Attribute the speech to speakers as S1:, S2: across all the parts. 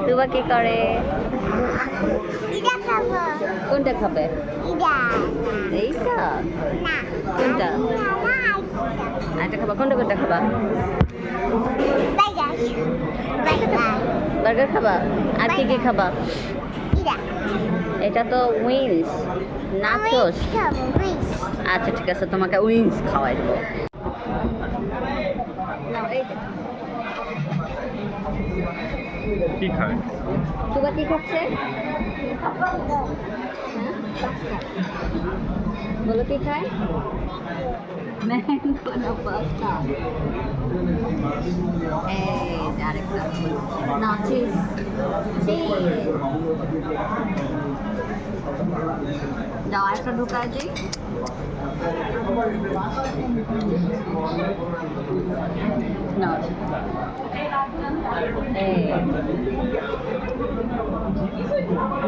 S1: তুবা কি করে? কোনটা খাবে? এইটা কোনটা? আরেকটা খাবা? কোনটা কোনটা খাবা? বার্গার খাবা? আর কি কি খাবা? এটা তো উইংস, নাচোস। আচ্ছা ঠিক আছে, তোমাকে উইংস খাওয়াই দেবো।
S2: কি খায়?
S1: তুবা কি খাচ্ছে? বলো কি খায়? ম্যাঙ্গো না পাস্তা? এই আরেকটা না, চিজ। দাও আরেকটা ঢুকায় দিই। না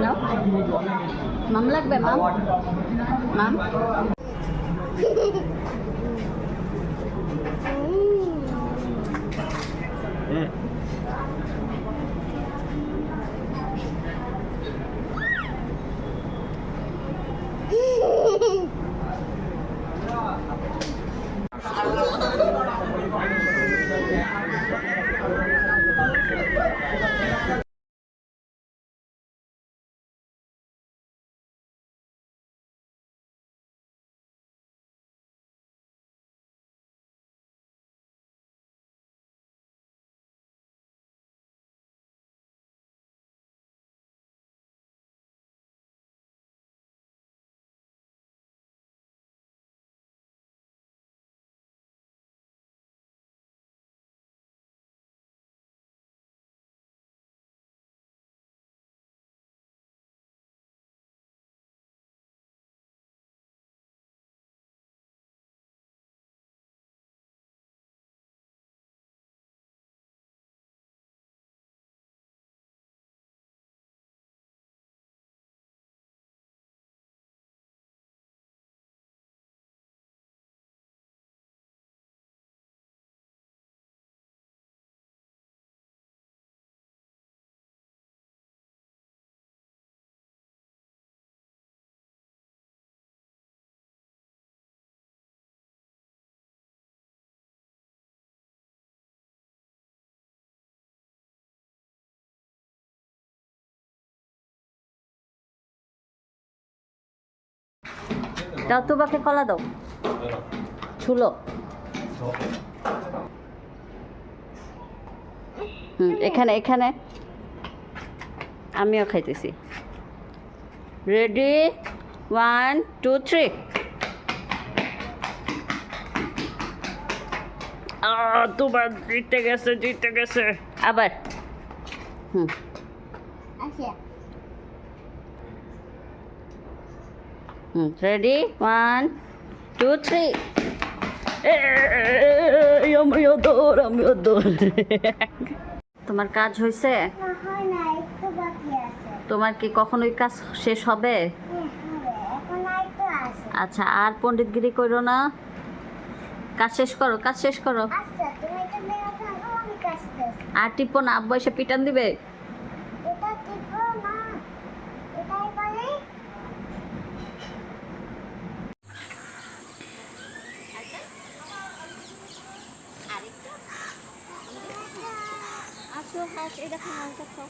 S1: নাও, মাম লাগবে? মাম মাম দাও, তুবাকে কলা দাও। ছুলো। এখানে এখানে আমিও খাইতেছি। রেডি, 1 2 3। তোমার জিতে গেছে, জিতে গেছে। আবার রেডি, 1 2 3। আমিও দৌড়, আমিও দৌড়। তোমার কাজ হয়েছে? তোমার কি কখনোই কাজ শেষ হবে? আচ্ছা, আর পণ্ডিতগিরি করো না, কাজ শেষ করো, কাজ শেষ করো। আর টিপো না, আব্বু এসে পিটান দিবে। আসো, হাস, এটা খাও, এটা খাও।